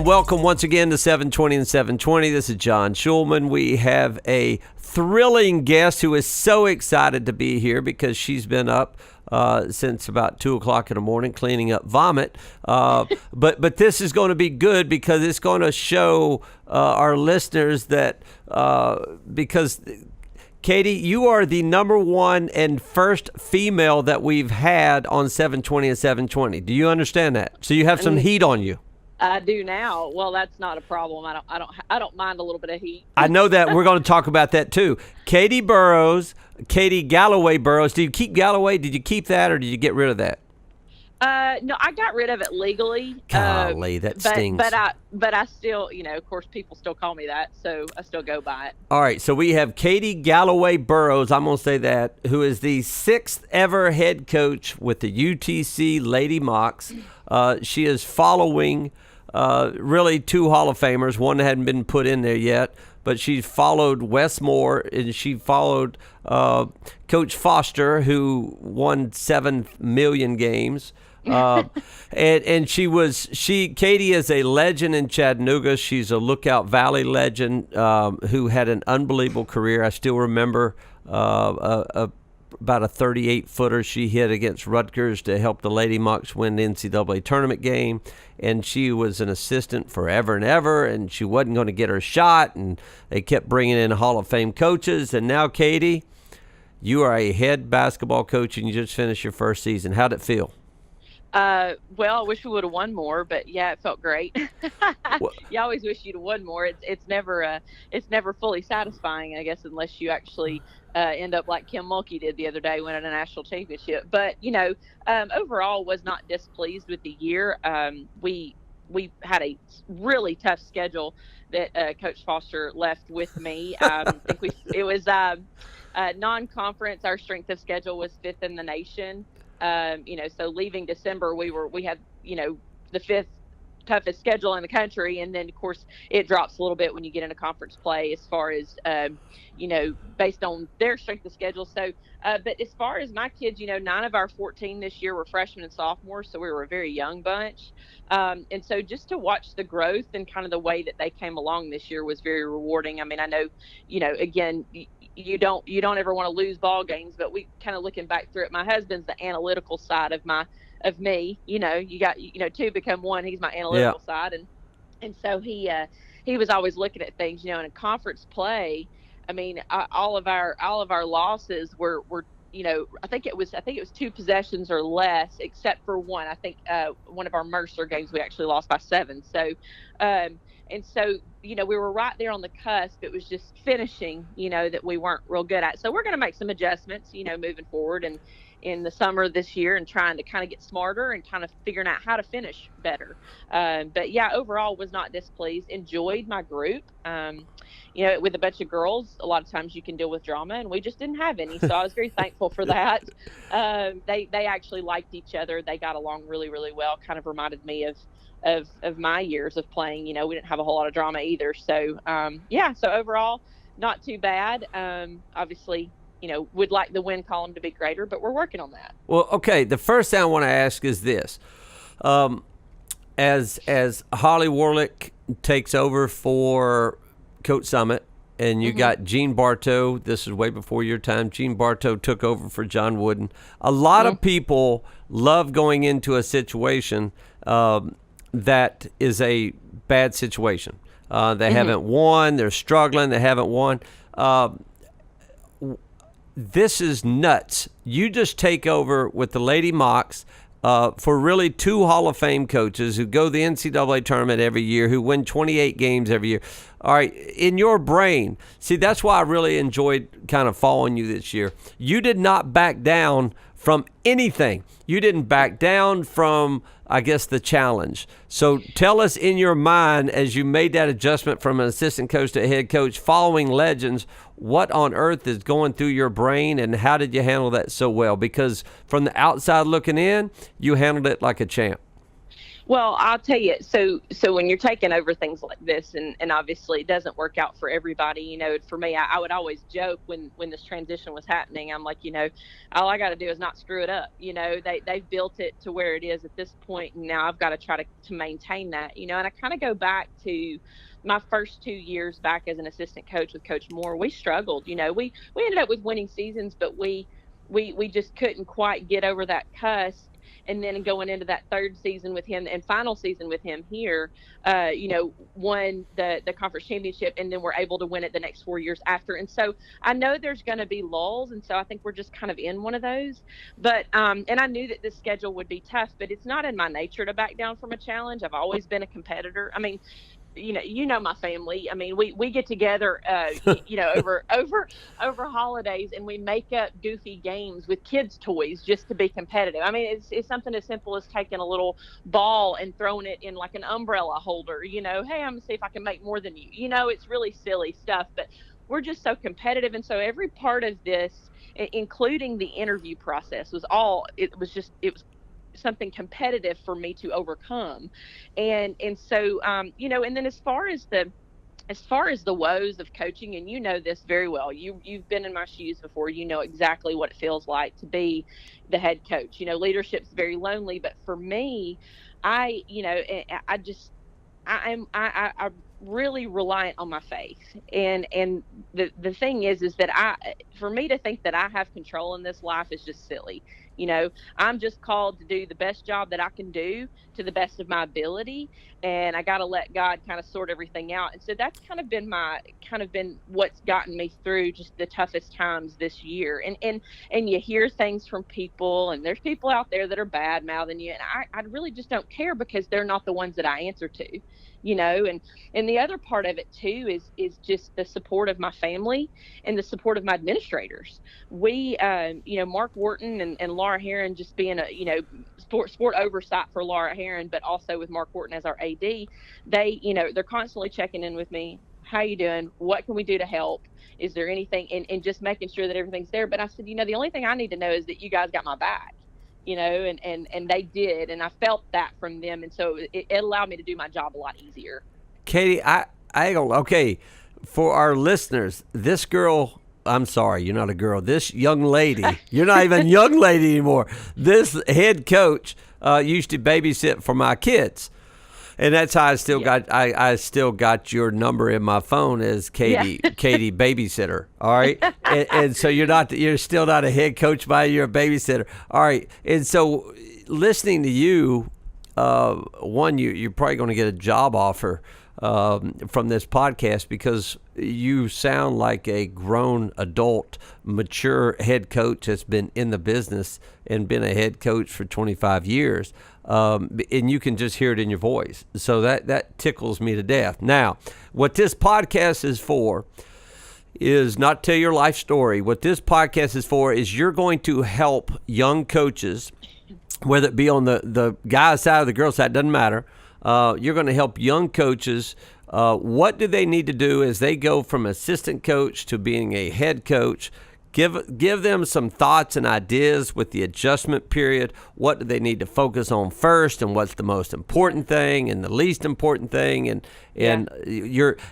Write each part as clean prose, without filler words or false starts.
Welcome once again to 720 and 720. This is John Schulman. We have a thrilling guest who is so excited to be here because she's been up since about 2 o'clock in the morning cleaning up vomit. But this is going to be good because it's going to show our listeners that because Katie, you are the number one and first female that we've had on 720 and 720. Do you understand that? So you have some heat on you. I do now. Well, that's not a problem. I don't mind a little bit of heat. I know that. We're going to talk about that too. Katie Burrows, Katie Galloway Burrows. Did you keep Galloway? Did you keep that, or did you get rid of that? No, I got rid of it legally. Golly, that stings. But I still, of course, people still call me that, so I still go by it. All right, so we have Katie Galloway Burrows, I'm going to say that, who is the 6th ever head coach with the UTC Lady Mocs. She is following really 2 Hall of Famers, one that hadn't been put in there yet, but she followed Wes Moore, and she followed Coach Foster, who won 7 million games. And Katie is a legend in Chattanooga. She's a Lookout Valley legend who had an unbelievable career. I still remember about a 38-footer she hit against Rutgers to help the Lady Mocs win the NCAA tournament game. And she was an assistant forever and ever, and she wasn't going to get her shot, and they kept bringing in Hall of Fame coaches. And now, Katie, you are a head basketball coach, and you just finished your first season. How'd it feel? Well, I wish we would have won more, but yeah, it felt great. You always wish you'd have won more. It's never fully satisfying, I guess, unless you actually end up like Kim Mulkey did the other day, winning a national championship. But overall, was not displeased with the year. We had a really tough schedule that Coach Foster left with me. I think it was non-conference. Our strength of schedule was 5th in the nation. So leaving December, we had, the 5th toughest schedule in the country. And then, of course, it drops a little bit when you get into conference play as far as, based on their strength of schedule. So, but as far as my kids, 9 of our 14 this year were freshmen and sophomores. So we were a very young bunch. And so just to watch the growth and kind of the way that they came along this year was very rewarding. I mean, I know, again, you don't ever want to lose ball games, but we kind of looking back through it. My husband's the analytical side of me. You got 2 become 1. He's my analytical side, and so he was always looking at things. In a conference play, I mean, all of our losses were I think it was 2 possessions or less, except for one. I think one of our Mercer games we actually lost by 7. So. And so, we were right there on the cusp. It was just finishing, that we weren't real good at. So we're going to make some adjustments, moving forward and in the summer of this year and trying to kind of get smarter and kind of figuring out how to finish better. But yeah, overall was not displeased. Enjoyed my group. With a bunch of girls, a lot of times you can deal with drama, and we just didn't have any. So I was very thankful for that. They actually liked each other. They got along really, really well. Kind of reminded me of my years of playing. We didn't have a whole lot of drama either. So so overall not too bad. Obviously, would like the win column to be greater, but we're working on that. Well, okay, the first thing I want to ask is this. As Holly Warlick takes over for Coach Summit, and you got Gene Bartow, this is way before your time, Gene Bartow took over for John Wooden. A lot of people love going into a situation that is a bad situation. They haven't won. They're struggling. They haven't won. This is nuts. You just take over with the Lady Mocs for really 2 Hall of Fame coaches who go to the NCAA tournament every year, who win 28 games every year. All right, in your brain, see, that's why I really enjoyed kind of following you this year. You did not back down from anything. You didn't back down from, I guess, the challenge. So tell us in your mind, as you made that adjustment from an assistant coach to a head coach, following legends, what on earth is going through your brain, and how did you handle that so well? Because from the outside looking in, you handled it like a champ. Well, I'll tell you. So when you're taking over things like this, and obviously it doesn't work out for everybody. For me, I would always joke when this transition was happening. I'm like, all I got to do is not screw it up. They've built it to where it is at this point, and now I've got to try to maintain that. And I kind of go back to my first 2 years back as an assistant coach with Coach Moore. We struggled. We ended up with winning seasons, but we just couldn't quite get over that cusp. And then going into that third season with him and final season with him here, won the conference championship, and then we're able to win it the next 4 years after. And so I know there's going to be lulls, and so I think we're just kind of in one of those. But and I knew that this schedule would be tough, but it's not in my nature to back down from a challenge. I've always been a competitor. I mean, my family. I mean, we get together, over holidays, and we make up goofy games with kids' toys just to be competitive. I mean, it's something as simple as taking a little ball and throwing it in like an umbrella holder. Hey, I'm gonna see if I can make more than you. It's really silly stuff, but we're just so competitive, and so every part of this, including the interview process, it was something competitive for me to overcome. And so and then as far as the woes of coaching, and this very well, you've been in my shoes before. You know exactly what it feels like to be the head coach. Leadership's very lonely, but for me, I just I'm really reliant on my faith. And the thing is that for me to think that I have control in this life is just silly. I'm just called to do the best job that I can do to the best of my ability, and I got to let God kind of sort everything out. And so that's kind of been what's gotten me through just the toughest times this year. And you hear things from people, and there's people out there that are bad mouthing you, and I really just don't care, because they're not the ones that I answer to. And the other part of it too is just the support of my family and the support of my administrators. We Mark Wharton and Laura Heron, just being a sport oversight for Laura Heron, but also with Mark Wharton as our AD. They're constantly checking in with me. How you doing? What can we do to help? Is there anything? And just making sure that everything's there. But I said, the only thing I need to know is that you guys got my back. And they did, and I felt that from them, and so it allowed me to do my job a lot easier. Katie, I don't, okay, for our listeners, this girl, I'm sorry, you're not a girl. This young lady, you're not even a young lady anymore. This head coach used to babysit for my kids. And that's how I still got your number in my phone as Katie, Yeah. Katie babysitter. All right. And so you're still not a head coach, but you're a babysitter. All right. And so listening to you, you're probably going to get a job offer from this podcast, because you sound like a grown adult, mature head coach that's been in the business and been a head coach for 25 years. And you can just hear it in your voice. So that tickles me to death. Now, what this podcast is for is not tell your life story. What this podcast is for is you're going to help young coaches, whether it be on the guy's side or the girl's side, doesn't matter. You're going to help young coaches. What do they need to do as they go from assistant coach to being a head coach? Give them some thoughts and ideas with the adjustment period. What do they need to focus on first, and what's the most important thing and the least important thing? And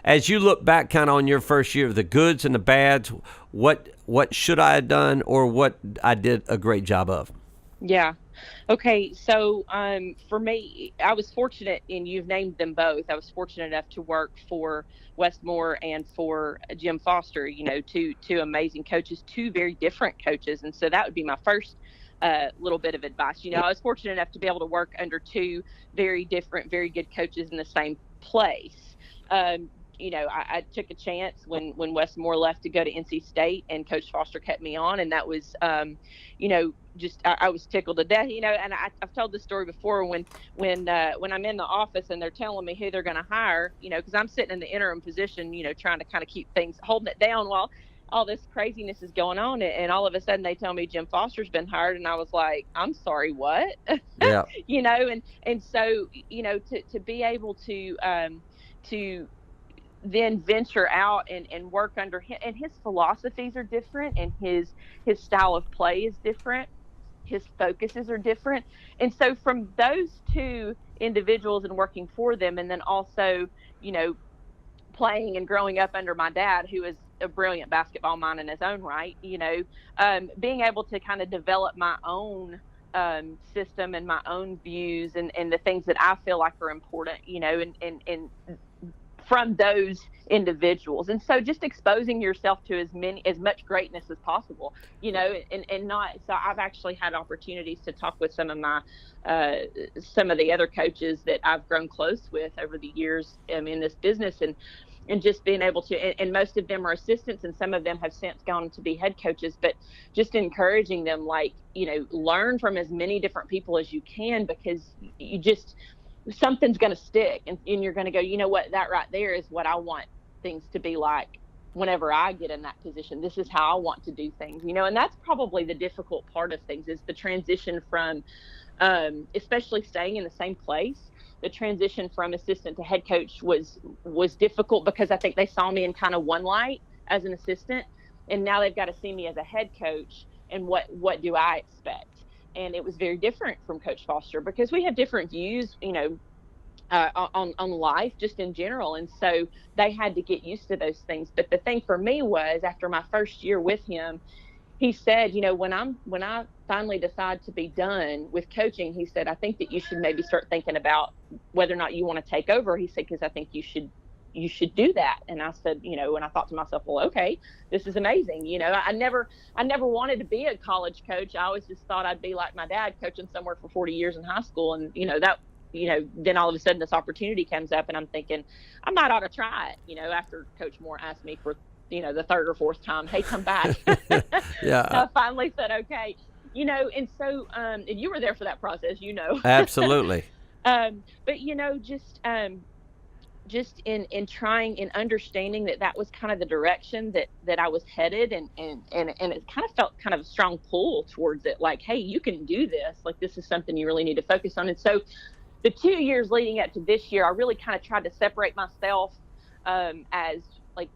as you look back kind of on your first year, the goods and the bads, what should I have done, or what I did a great job of? Yeah. Okay. So, for me, I was fortunate, and you've named them both. I was fortunate enough to work for Westmore and for Jim Foster, two amazing coaches, two very different coaches. And so that would be my first little bit of advice. I was fortunate enough to be able to work under two very different, very good coaches in the same place. I took a chance when Westmore left to go to NC State, and Coach Foster kept me on, and that was, just I was tickled to death. And I've told this story before, when I'm in the office and they're telling me who they're going to hire, because I'm sitting in the interim position, trying to kind of keep things, holding it down while all this craziness is going on, and all of a sudden they tell me Jim Foster's been hired, and I was like, I'm sorry, what? Yeah. And so to be able to then venture out and work under him, and his philosophies are different, and his style of play is different. his focuses are different. And so from those two individuals and working for them, and then also, you know, playing and growing up under my dad, who is a brilliant basketball mind in his own right, you know, being able to kind of develop my own system and my own views and the things that I feel like are important, you know, and from those individuals. And so just exposing yourself to as much greatness as possible, you know, and not, so I've actually had opportunities to talk with some of the other coaches that I've grown close with over the years in this business, and just being able to, and most of them are assistants and some of them have since gone to be head coaches, but just encouraging them, like, you know, learn from as many different people as you can, because you just, something's going to stick, and you're going to go, you know what, that right there is what I want things to be like whenever I get in that position. This is how I want to do things, you know. And that's probably the difficult part of things, is the transition from especially staying in the same place. The transition from assistant to head coach was difficult, because I think they saw me in kind of one light as an assistant, and now they've got to see me as a head coach, and what do I expect. And it was very different from Coach Foster, because we have different views, you know, on life just in general. And so they had to get used to those things. But the thing for me was, after my first year with him, he said, you know, when I finally decide to be done with coaching, he said, I think that you should maybe start thinking about whether or not you want to take over. He said, because I think you should do that. And I said, you know, and I thought to myself, well, okay, this is amazing. You know, I never wanted to be a college coach. I always just thought I'd be like my dad, coaching somewhere for 40 years in high school. And, you know, that, you know, then all of a sudden this opportunity comes up, and I'm thinking I might ought to try it, you know, after Coach Moore asked me for, you know, the third or fourth time, hey, come back. Yeah. So I finally said, okay, you know. And so, and you were there for that process, you know. Absolutely. But, you know, just in trying and understanding that was kind of the direction that I was headed, and it kind of felt kind of a strong pull towards it, like, hey, you can do this, like, this is something you really need to focus on. And so the 2 years leading up to this year, I really kind of tried to separate myself as, like,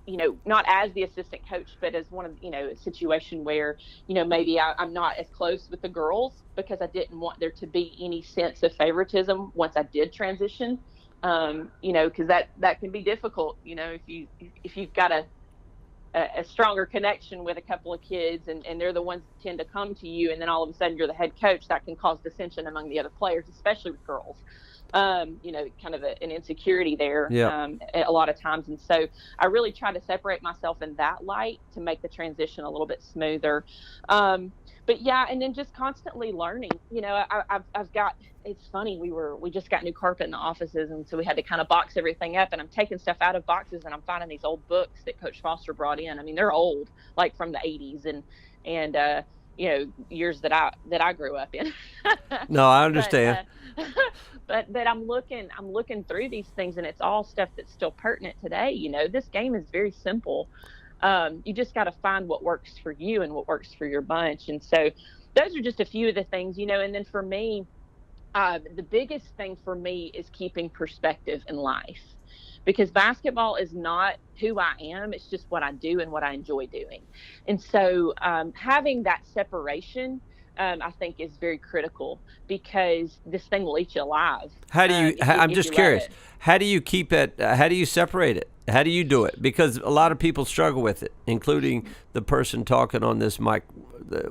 you know, not as the assistant coach, but as one of, you know, a situation where, you know, maybe I'm not as close with the girls, because I didn't want there to be any sense of favoritism once I did transition. You know, because that can be difficult, you know, if you've got a stronger connection with a couple of kids, and they're the ones that tend to come to you, and then all of a sudden you're the head coach, that can cause dissension among the other players, especially with girls. You know, kind of an insecurity there. Yeah. A lot of times. And so I really try to separate myself in that light to make the transition a little bit smoother. But yeah, and then just constantly learning, you know. I've got, it's funny, we just got new carpet in the offices, and so we had to kind of box everything up, and I'm taking stuff out of boxes, and I'm finding these old books that Coach Foster brought in. I mean, they're old, like from the 80s, and you know, years that I grew up in. No, I understand. But I'm looking through these things, and it's all stuff that's still pertinent today. You know, this game is very simple. You just got to find what works for you and what works for your bunch. And so those are just a few of the things, you know. And then for me, the biggest thing for me is keeping perspective in life, because basketball is not who I am. It's just what I do and what I enjoy doing. And so having that separation, I think, is very critical, because this thing will eat you alive. How do you, I'm just curious, how do you keep it, how do you separate it? How do you do it? Because a lot of people struggle with it, including the person talking on this mic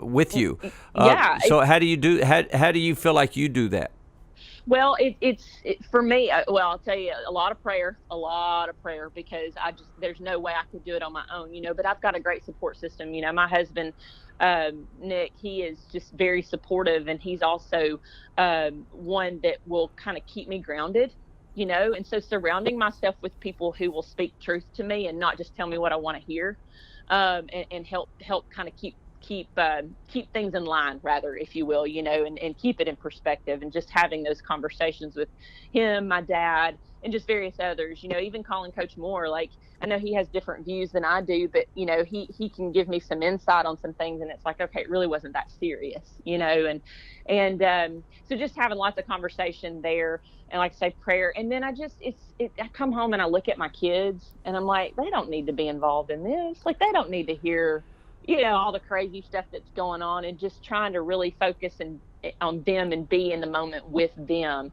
with you. Yeah. So how do you feel like you do that? Well, it's for me. Well, I'll tell you, a lot of prayer, because there's no way I could do it on my own, you know. But I've got a great support system. You know, my husband, Nick, he is just very supportive, and he's also one that will kind of keep me grounded, you know. And so surrounding myself with people who will speak truth to me and not just tell me what I want to hear, and help kind of keep things in line, rather, if you will, you know, and keep it in perspective, and just having those conversations with him, my dad, and just various others, you know, even calling Coach Moore. Like, I know he has different views than I do, but, you know, he can give me some insight on some things, and it's like, okay, it really wasn't that serious, you know. And so just having lots of conversation there, and, like I say, prayer. And then I come home and I look at my kids, and I'm like, they don't need to be involved in this. Like, they don't need to hear all the crazy stuff that's going on, and just trying to really focus on them and be in the moment with them.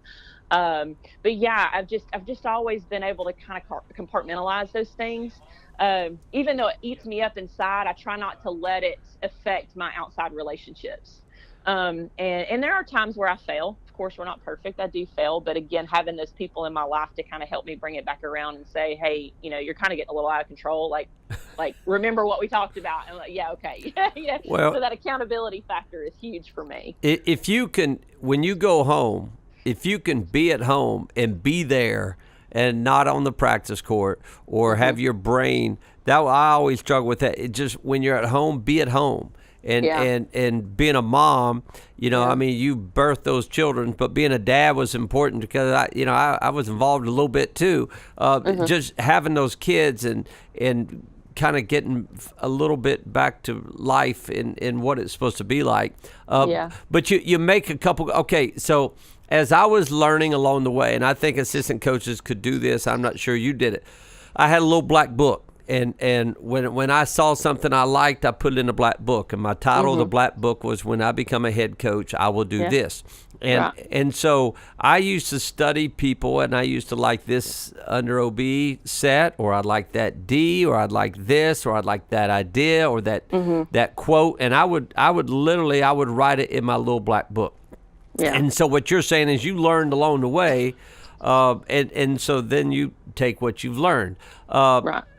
But yeah, I've just always been able to kind of compartmentalize those things. Even though it eats me up inside, I try not to let it affect my outside relationships. And there are times where I fail. Of course, we're not perfect. I do fail, but again, having those people in my life to kind of help me bring it back around and say, hey, you're kind of getting a little out of control. Like remember what we talked about. And I'm like, yeah, okay. Yeah. Well, So that accountability factor is huge for me. If you can, when you go home, if you can be at home and be there and not on the practice court or have your brain, that I always struggle with that. It just, when you're at home, be at home. And being a mom, I mean, you birthed those children, but being a dad was important because I was involved a little bit too. Just having those kids and kind of getting a little bit back to life in what it's supposed to be like. But you make a couple. Okay, so as I was learning along the way, and I think assistant coaches could do this. I'm not sure you did it. I had a little black book. And when I saw something I liked, I put it in the black book. And my title of the black book was, when I become a head coach, I will do this. And so I used to study people, and I used to like this under OB set, or I'd like that D, or I'd like this, or I'd like that idea, or that quote. And I would write it in my little black book. Yeah. And so what you're saying is you learned along the way, and so then you take what you've learned.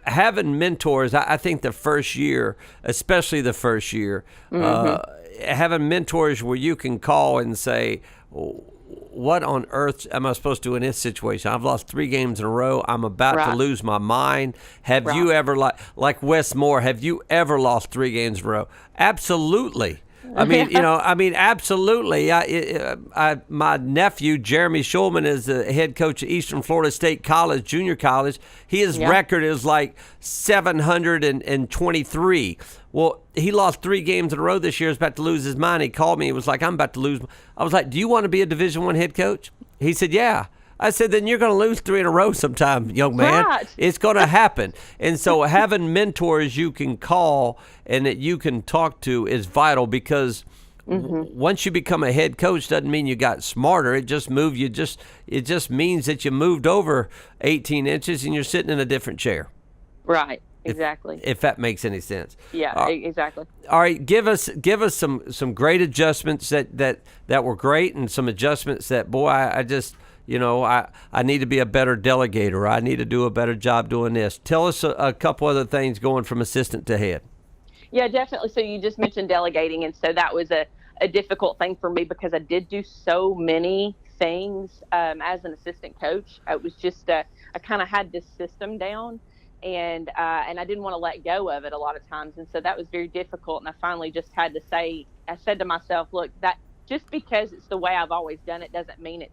Having mentors, I think the first year, especially the first year, having mentors where you can call and say, what on earth am I supposed to do in this situation? I've lost 3 games in a row. I'm about to lose my mind. Have you ever, like Wes Moore, have you ever lost 3 games in a row? Absolutely. I mean, absolutely. My nephew, Jeremy Schulman, is the head coach at Eastern Florida State College, junior college. His record is like 723. Well, he lost 3 games in a row this year. He's about to lose his mind. He called me. He was like, I'm about to lose. I was like, do you want to be a Division I head coach? He said, yeah. I said, then you're going to lose 3 in a row sometime, young man. It's going to happen. And so having mentors you can call and that you can talk to is vital, because once you become a head coach doesn't mean you got smarter. It just it just means that you moved over 18 inches and you're sitting in a different chair. Right. Exactly. If that makes any sense. Yeah, exactly. All right, give us some great adjustments that were great, and some adjustments that, boy, I just I need to be a better delegator. I need to do a better job doing this. Tell us a couple other things going from assistant to head. Yeah, definitely. So you just mentioned delegating, and so that was a difficult thing for me because I did do so many things as an assistant coach. It was just I kind of had this system down, and I didn't want to let go of it a lot of times, and so that was very difficult. And I finally just had to say, I said to myself, look, that just because it's the way I've always done it doesn't mean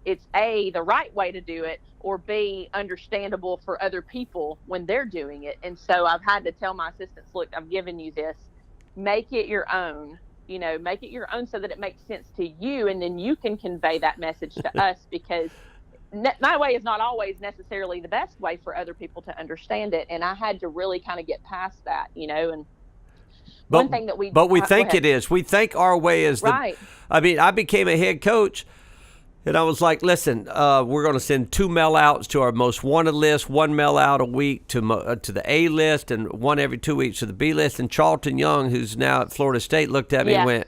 it's A, the right way to do it, or B, understandable for other people when they're doing it. And so I've had to tell my assistants, look, I've given you this, make it your own, make it your own so that it makes sense to you. And then you can convey that message to us, because my way is not always necessarily the best way for other people to understand it. And I had to really kind of get past that, and one thing that we think it is. We think our way is right. I mean, I became a head coach, and I was like, listen, we're going to send 2 mail outs to our most wanted list, 1 mail out a week to the A list, and 1 every 2 weeks to the B list. And Charlton Young, who's now at Florida State, looked at me and went,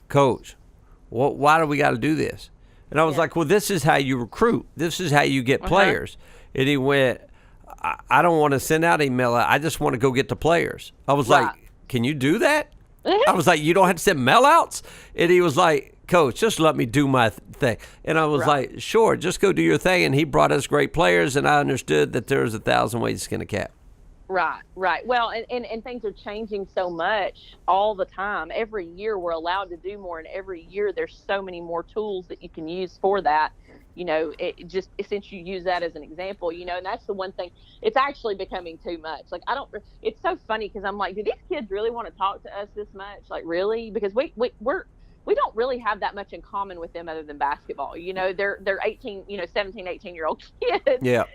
Coach, why do we got to do this? And I was like, well, this is how you recruit. This is how you get players. And he went, I don't want to send out a mail out. I just want to go get the players. I was like, can you do that? I was like, you don't have to send mail outs? And he was like, Coach, just let me do my thing. And I was like, sure, just go do your thing. And he brought us great players, and I understood that there's 1,000 ways to skin a cat. Right. Well, and things are changing so much all the time. Every year we're allowed to do more, and every year there's so many more tools that you can use for that. It just, since you use that as an example, and that's the one thing, it's actually becoming too much. Like, it's so funny because I'm like, do these kids really want to talk to us this much? Like, really? Because we don't really have that much in common with them other than basketball. They're 18, 17, 18-year-old kids. Yeah.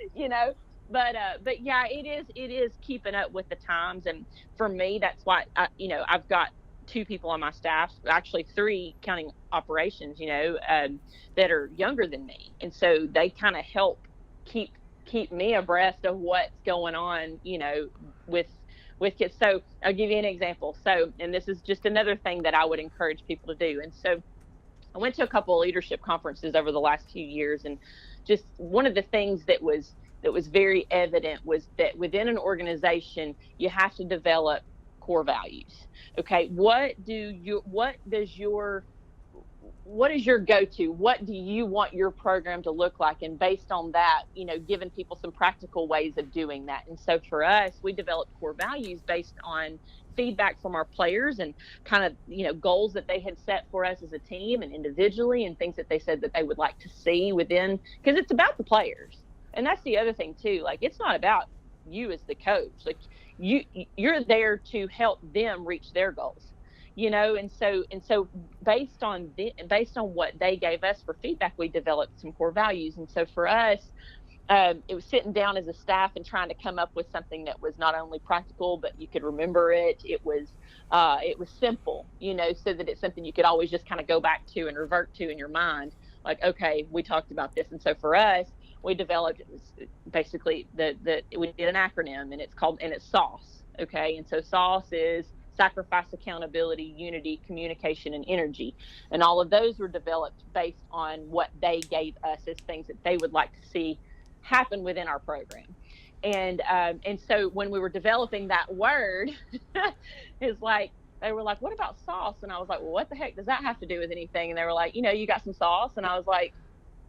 but yeah, it is keeping up with the times. And for me, that's why I've got two people on my staff, actually three counting operations, that are younger than me, and so they kind of help keep keep me abreast of what's going on, with kids. So I'll give you an example. So, and this is just another thing that I would encourage people to do. And so I went to a couple of leadership conferences over the last few years, and just one of the things that was very evident was that within an organization you have to develop core values. Okay, what is your go-to? What do you want your program to look like? And based on that, giving people some practical ways of doing that. And so for us, we developed core values based on feedback from our players and kind of, goals that they had set for us as a team and individually, and things that they said that they would like to see within, because it's about the players. And that's the other thing too. Like, it's not about you as the coach. Like, you're there to help them reach their goals. And so based on what they gave us for feedback, we developed some core values. And so for us, it was sitting down as a staff and trying to come up with something that was not only practical, but you could remember it. It was simple, so that it's something you could always just kind of go back to and revert to in your mind. Like, okay, we talked about this. And so for us, we developed, it was basically we did an acronym, and it's SAUCE. Okay. And so SAUCE is sacrifice, accountability, unity, communication, and energy. And all of those were developed based on what they gave us as things that they would like to see happen within our program. And so when we were developing that word, it's like, they were like, what about sauce? And I was like, well, what the heck does that have to do with anything? And they were like, you got some sauce? And I was like,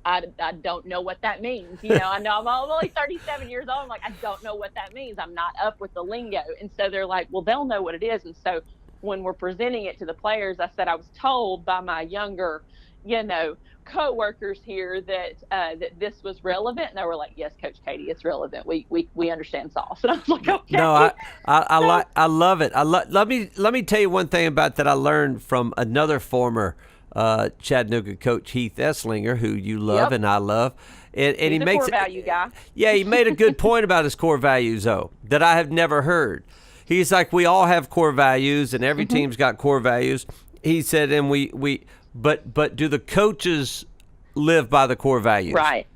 I don't know what that means. I know I'm only 37 years old. I'm like, I don't know what that means. I'm not up with the lingo. And so they're like, well, they'll know what it is. And so when we're presenting it to the players, I said, I was told by my younger, co-workers here that this was relevant. And they were like, yes, Coach Katie, it's relevant. We understand sauce. And I was like, okay. No, I love it. Let me tell you one thing about that I learned from another former Chattanooga coach, Heath Esslinger, who you love. Yep. And I love. And he makes a core value guy. Yeah, he made a good point about his core values, though, that I have never heard. He's like, we all have core values, and every team's got core values. He said, and but do the coaches live by the core values? Right.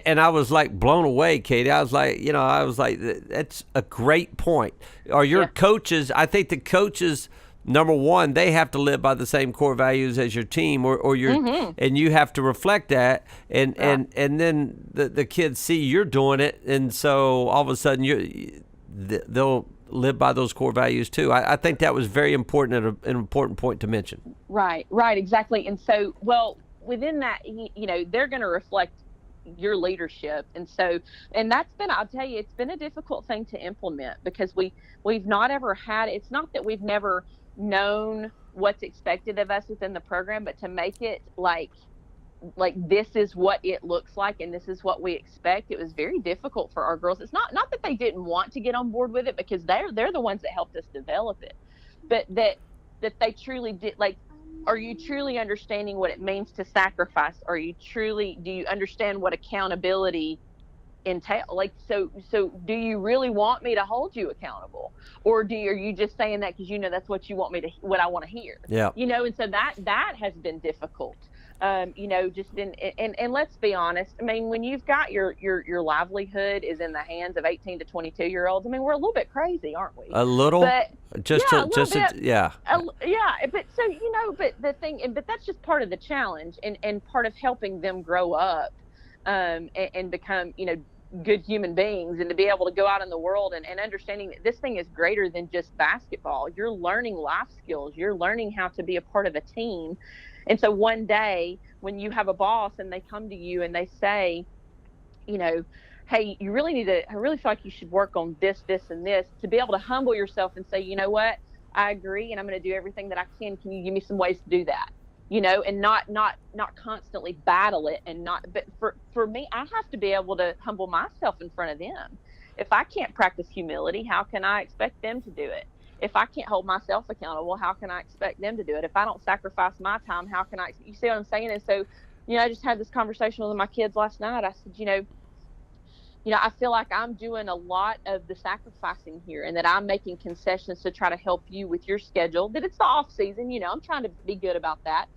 And I was like blown away, Katie. I was like, that's a great point. Are your coaches? I think the coaches, number one, they have to live by the same core values as your team, or your, and you have to reflect that, and then the kids see you're doing it, and so all of a sudden they'll live by those core values too. I think that was very important and an important point to mention. Right, exactly. And so, well, within that, they're going to reflect your leadership. And so, and that's been, I'll tell you, it's been a difficult thing to implement, because we've not ever had, it's not that we've never known what's expected of us within the program, but to make it like this is what it looks like and this is what we expect, it was very difficult for our girls. It's not that they didn't want to get on board with it, because they're the ones that helped us develop it, but that they truly did. Like, are you truly understanding what it means to sacrifice? Do you understand what accountability entail? Like, so do you really want me to hold you accountable, or are you just saying that because that's what what I want to hear? Yeah. And so that has been difficult. Just and let's be honest. I mean, when you've got your livelihood is in the hands of 18 to 22-year-olds, I mean, we're a little bit crazy, aren't we? A little, but yeah. But so, but the thing, but that's just part of the challenge and part of helping them grow up, and become, good human beings, and to be able to go out in the world and understanding that this thing is greater than just basketball. You're learning life skills. You're learning how to be a part of a team. And so one day when you have a boss and they come to you and they say, hey, you really I really feel like you should work on this, and this, to be able to humble yourself and say, you know what, I agree, and I'm going to do everything that I can. Can you give me some ways to do that? And not constantly battle it, but for me, I have to be able to humble myself in front of them. If I can't practice humility, how can I expect them to do it? If I can't hold myself accountable, how can I expect them to do it? If I don't sacrifice my time, how can you see what I'm saying? And so, I just had this conversation with my kids last night. I said, I feel like I'm doing a lot of the sacrificing here, and that I'm making concessions to try to help you with your schedule, that it's the off season, I'm trying to be good about that,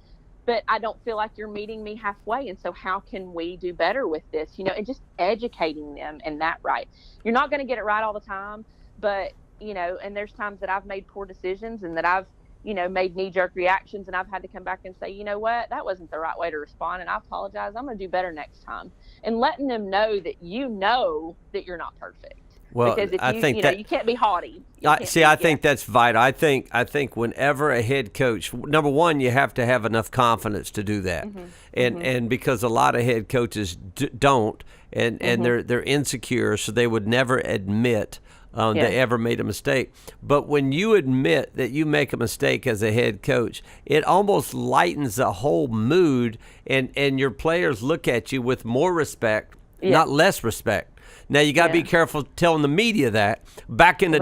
but I don't feel like you're meeting me halfway. And so how can we do better with this, and just educating them in that right. You're not going to get it right all the time, but, and there's times that I've made poor decisions and that I've, made knee jerk reactions, and I've had to come back and say, you know what, that wasn't the right way to respond. And I apologize. I'm going to do better next time. And letting them know that, that you're not perfect. Well, because if I think that you can't be haughty. I think that's vital. I think whenever a head coach, number one, you have to have enough confidence to do that, and because a lot of head coaches don't, and they're insecure, so they would never admit they ever made a mistake. But when you admit that you make a mistake as a head coach, it almost lightens the whole mood, and your players look at you with more respect, not less respect. Now you got to be careful telling the media that. Back in the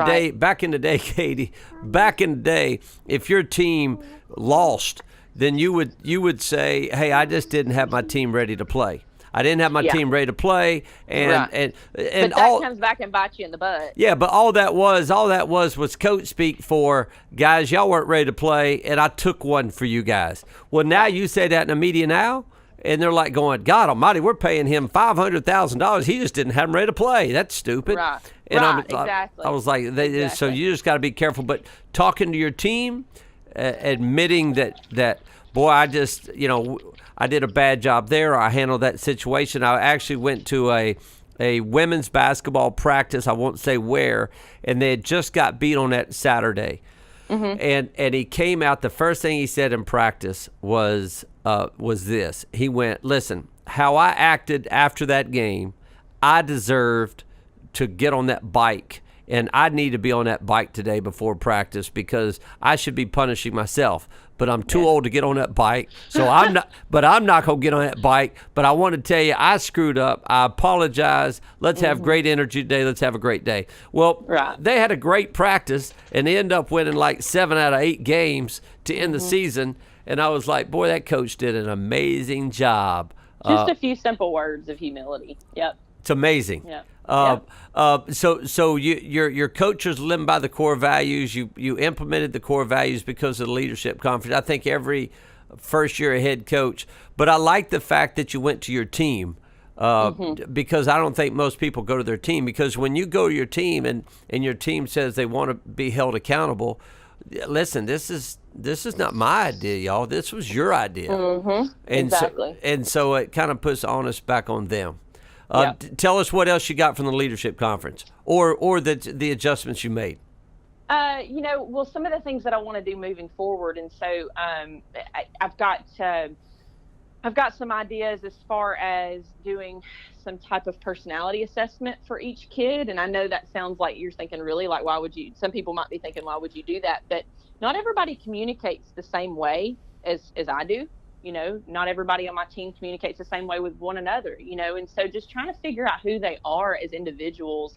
day, Katie, if your team lost, then you would say, "Hey, I just didn't have my team ready to play. I didn't have my team ready to play," and but that comes back and bites you in the butt. Yeah, but all that was coach speak for guys. Y'all weren't ready to play, and I took one for you guys. Well, now you say that in the media now. And they're like going, God almighty, we're paying him $500,000. He just didn't have him ready to play. That's stupid. Right. And Exactly. I was like, so you just got to be careful. But talking to your team, admitting that, boy, I just, I did a bad job there. Or I handled that situation. I actually went to a women's basketball practice. I won't say where. And they had just got beat on that Saturday. And he came out. The first thing he said in practice was this. He went, listen, how I acted after that game, I deserved to get on that bike, and I need to be on that bike today before practice because I should be punishing myself. But I'm too old to get on that bike, so I'm not. But I'm not gonna get on that bike. But I want to tell you, I screwed up. I apologize. Let's have great energy today. Let's have a great day. Well, they had a great practice, and they ended up winning like 7 out of 8 games to end the season. And I was like, boy, that coach did an amazing job. Just a few simple words of humility. Yep. It's amazing. Yeah. So your coaches living by the core values. You implemented the core values because of the leadership conference. I think every first year head coach. But I like the fact that you went to your team because I don't think most people go to their team. Because when you go to your team and your team says they want to be held accountable, listen, this is not my idea, y'all. This was your idea. And exactly. So it kind of puts onus back on them. Tell us what else you got from the leadership conference, or the adjustments you made. Well, some of the things that I want to do moving forward, and so I've got some ideas as far as doing some type of personality assessment for each kid. And I know that sounds like you're thinking, really, like, why would you? Some people might be thinking, why would you do that? But not everybody communicates the same way as I do. Not everybody on my team communicates the same way with one another, and so just trying to figure out who they are as individuals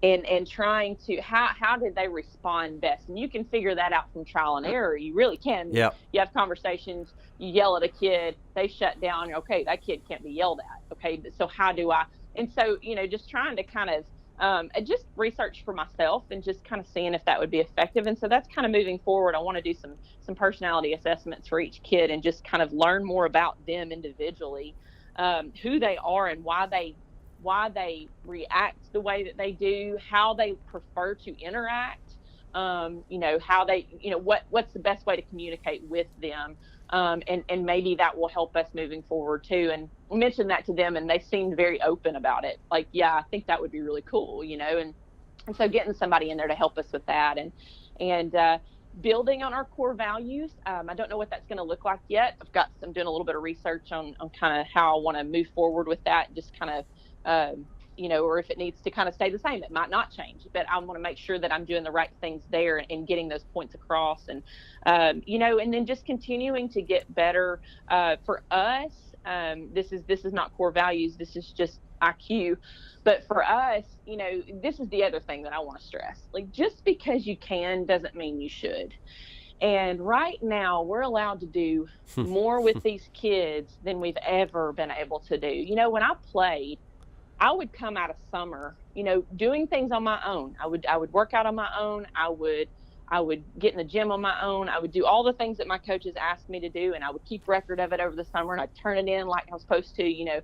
and trying to, how did they respond best? And you can figure that out from trial and error. You really can. Yeah. You have conversations, you yell at a kid, they shut down. Okay, that kid can't be yelled at. Okay, so how do I? And so, just trying to kind of just research for myself and just kind of seeing if that would be effective. And so that's kind of moving forward. I want to do some personality assessments for each kid and just kind of learn more about them individually, who they are and why they react the way that they do, how they prefer to interact, how they, what's the best way to communicate with them. And maybe that will help us moving forward too. And we mentioned that to them and they seemed very open about it. Like, yeah, I think that would be really cool, and so getting somebody in there to help us with that and building on our core values. I don't know what that's going to look like yet. I'm doing a little bit of research on kind of how I want to move forward with that. Just kind of, or if it needs to kind of stay the same, it might not change, but I want to make sure that I'm doing the right things there and getting those points across and, and then just continuing to get better, for us. This is not core values. This is just IQ, but for us, this is the other thing that I want to stress, like, just because you can doesn't mean you should. And right now we're allowed to do more with these kids than we've ever been able to do. When I played, I would come out of summer, doing things on my own. I would work out on my own. I would get in the gym on my own. I would do all the things that my coaches asked me to do, and I would keep record of it over the summer, and I'd turn it in like I was supposed to.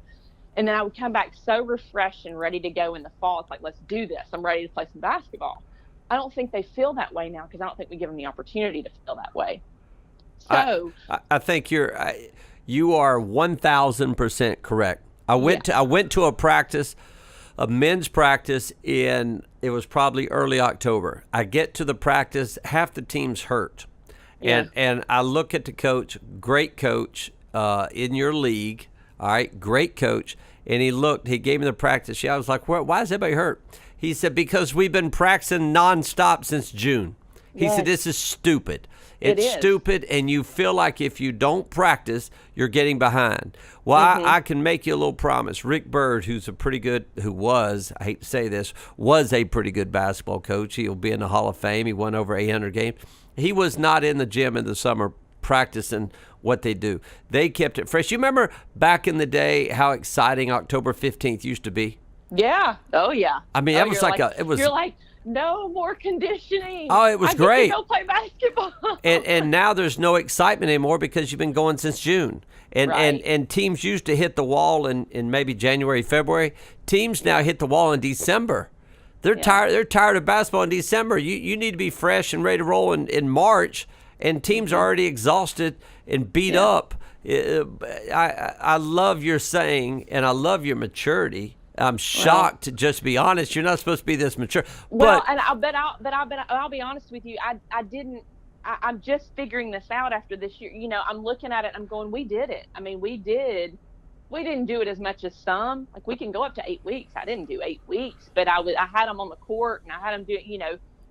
And then I would come back so refreshed and ready to go in the fall. It's like, let's do this. I'm ready to play some basketball. I don't think they feel that way now because I don't think we give them the opportunity to feel that way. So I think you are 1,000% correct. I went to a practice, a men's practice it was probably early October. I get to the practice, half the team's hurt. And I look at the coach, great coach in your league, all right, great coach. And he gave me the practice. I was like, why is everybody hurt? He said, because we've been practicing nonstop since June. He said, this is stupid. It's stupid, and you feel like if you don't practice, you're getting behind. Well, I can make you a little promise. Rick Byrd, I hate to say this, was a pretty good basketball coach. He'll be in the Hall of Fame. He won over 800 games. He was not in the gym in the summer practicing what they do. They kept it fresh. You remember back in the day how exciting October 15th used to be? Yeah. Oh, yeah. I mean, it was you're like, no more conditioning. Oh, it was great. Go play basketball. and now there's no excitement anymore because you've been going since June. And teams used to hit the wall in maybe January, February. Teams now hit the wall in December. They're tired. They're tired of basketball in December. You need to be fresh and ready to roll in March. And teams are already exhausted and beat up. I love your saying, and I love your maturity. I'm shocked, to just be honest. You're not supposed to be this mature. Well, and I'll be honest with you. I'm just figuring this out after this year. I'm looking at it. I'm going, we did it. I mean, we didn't do it as much as some. Like, we can go up to 8 weeks. I didn't do 8 weeks, but I had them on the court, and I had them do,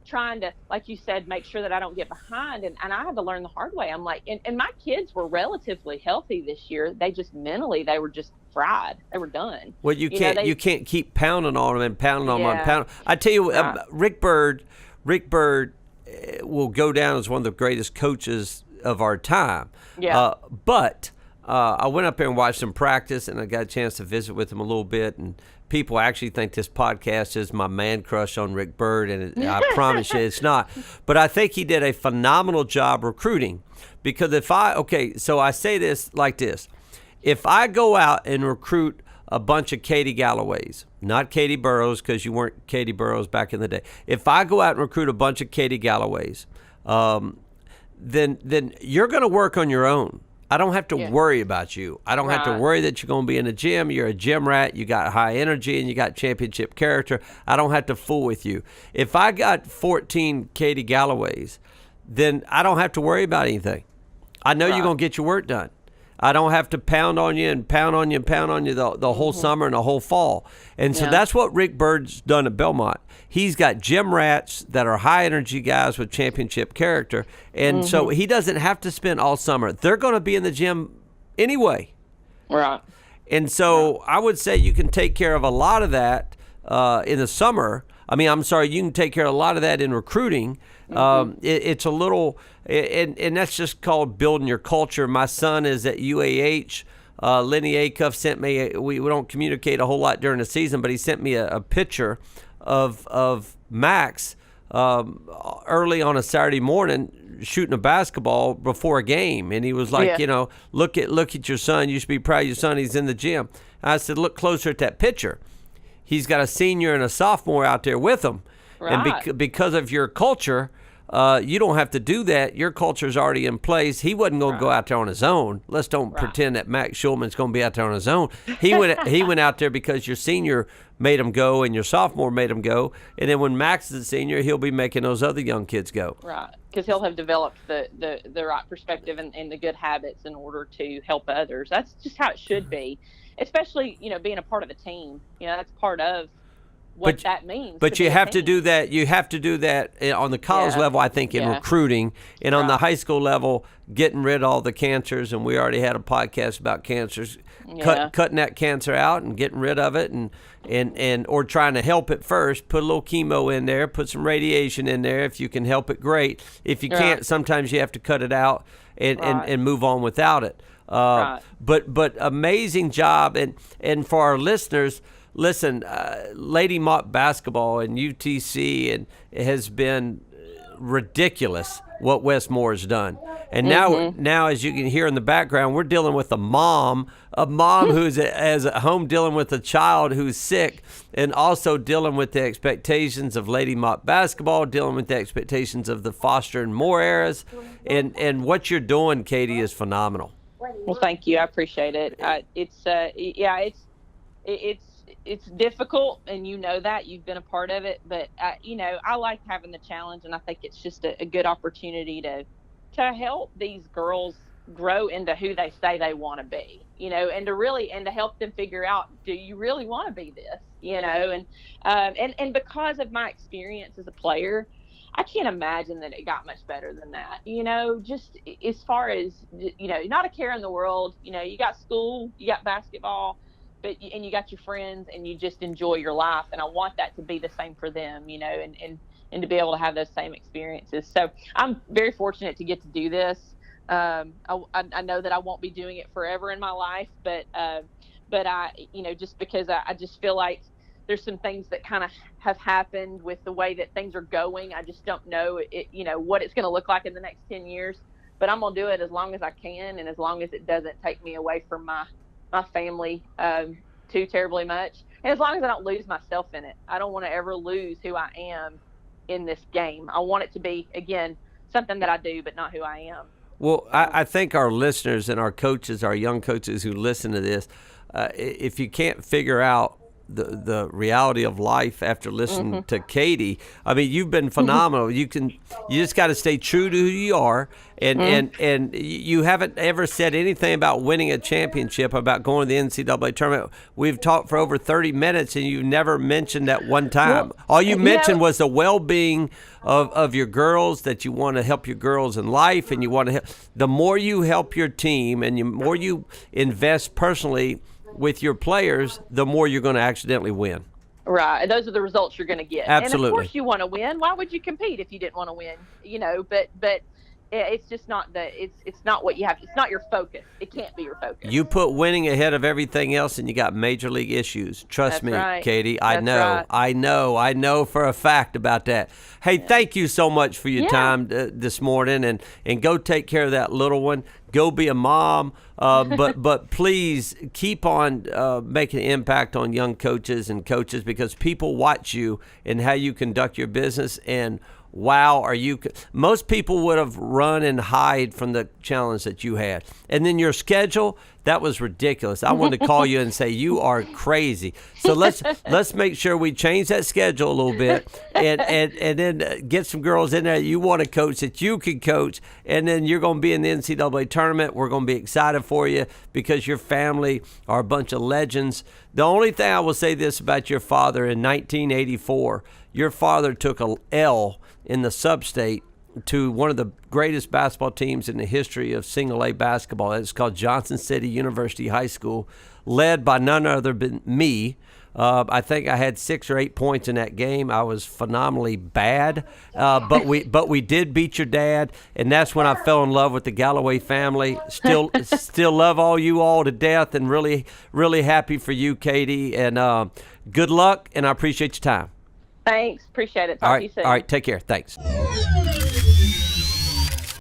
trying to, like you said, make sure that I don't get behind. And I had to learn the hard way. I'm like, and my kids were relatively healthy this year. They just mentally, they were just fried. They were done. Well, you can't keep pounding on them and pounding on them and pounding. I tell you, Rick Byrd will go down as one of the greatest coaches of our time. Yeah. But I went up there and watched him practice, and I got a chance to visit with him a little bit. And people actually think this podcast is my man crush on Rick Byrd, and I promise you it's not. But I think he did a phenomenal job recruiting. Because so I say this like this. If I go out and recruit a bunch of Katie Galloways, not Katie Burrows, because you weren't Katie Burrows back in the day. If I go out and recruit a bunch of Katie Galloways, then you're going to work on your own. I don't have to worry about you. I don't have to worry that you're going to be in the gym. You're a gym rat. You got high energy, and you got championship character. I don't have to fool with you. If I got 14 Katie Galloways, then I don't have to worry about anything. I know you're going to get your work done. I don't have to pound on you and pound on you and pound on you the whole summer and the whole fall. And so that's what Rick Byrd's done at Belmont. He's got gym rats that are high energy guys with championship character. And so he doesn't have to spend all summer. They're going to be in the gym anyway. Right. And so I would say you can take care of a lot of that in the summer. You can take care of a lot of that in recruiting. It's a little, and that's just called building your culture. My son is at UAH. Lenny Acuff sent me, we don't communicate a whole lot during the season, but he sent me a picture of Max early on a Saturday morning shooting a basketball before a game. And he was like, look at your son. You should be proud of your son. He's in the gym. I said, look closer at that picture. He's got a senior and a sophomore out there with him. Right. And because of your culture, you don't have to do that. Your culture's already in place. He wasn't going to go out there on his own. Let's don't pretend that Max Schulman's going to be out there on his own. He went out there because your senior made him go and your sophomore made him go. And then when Max is a senior, he'll be making those other young kids go. Right, because he'll have developed the right perspective and the good habits in order to help others. That's just how it should be, especially, being a part of a team. That's part of what that means. But you have to do that. You have to do that on the college level, I think, in recruiting, and on the high school level, getting rid of all the cancers. And we already had a podcast about cancers, cutting that cancer out and getting rid of it, and or trying to help it first. Put a little chemo in there, put some radiation in there. If you can help it, great. If you can't, sometimes you have to cut it out and move on without it. But amazing job, and for our listeners. listen, Lady Mock basketball and UTC and it has been ridiculous what Westmore has done. And now, as you can hear in the background, we're dealing with a mom who's at home dealing with a child who's sick, and also dealing with the expectations of Lady Mock basketball, dealing with the expectations of the Foster and Moore eras. And what you're doing, Katie, is phenomenal. Well, thank you. I appreciate it. It's difficult, and you know that. You've been a part of it, but I like having the challenge, and I think it's just a good opportunity to help these girls grow into who they say they want to be, and to help them figure out, do you really want to be this, and because of my experience as a player, I can't imagine that it got much better than that, just as far as, not a care in the world. You got school, you got basketball, and you got your friends, and you just enjoy your life. And I want that to be the same for them, and to be able to have those same experiences. So I'm very fortunate to get to do this. I know that I won't be doing it forever in my life, but I, just because I just feel like there's some things that kind of have happened with the way that things are going. I just don't know what it's going to look like in the next 10 years, but I'm going to do it as long as I can. And as long as it doesn't take me away from my family too terribly much. And as long as I don't lose myself in it. I don't want to ever lose who I am in this game. I want it to be, again, something that I do, but not who I am. Well, I think our listeners and our coaches, our young coaches who listen to this, if you can't figure out the reality of life after listening to Katie, I mean, you've been phenomenal. You just got to stay true to who you are, and you haven't ever said anything about winning a championship, about going to the NCAA tournament. We've talked for over 30 minutes, and you never mentioned that one time. Well, all you mentioned was the well-being of your girls, that you want to help your girls in life, and you want to help. The more you help your team, and the more you invest personally with your players, the more you're going to accidentally win. Right. Those are the results you're going to get. Absolutely. And of course you want to win. Why would you compete if you didn't want to win? But it's just not it's not what you have. It's not your focus. It can't be your focus. You put winning ahead of everything else, and you got major league issues. Trust me, right. Katie. I That's know. I know for a fact about that. Hey, thank you so much for your time this morning, and go take care of that little one. Go be a mom, but please keep on making an impact on young coaches and coaches, because people watch you and how you conduct your business. And wow, most people would have run and hide from the challenge that you had. And then your schedule, that was ridiculous. I wanted to call you and say, you are crazy. So let's make sure we change that schedule a little bit, and then get some girls in there you want to coach, that you can coach, and then you're going to be in the NCAA tournament. We're going to be excited for you, because your family are a bunch of legends. The only thing I will say this about your father: in 1984, your father took a L in the sub-state to one of the greatest basketball teams in the history of single-A basketball. It's called Johnson City University High School, led by none other than me. I think I had 6 or 8 points in that game. I was phenomenally bad, but we did beat your dad, and that's when I fell in love with the Galloway family. Still love you all to death, and really, really happy for you, Katie. And good luck, and I appreciate your time. Thanks. Appreciate it. Talk to you soon. All right. Take care. Thanks.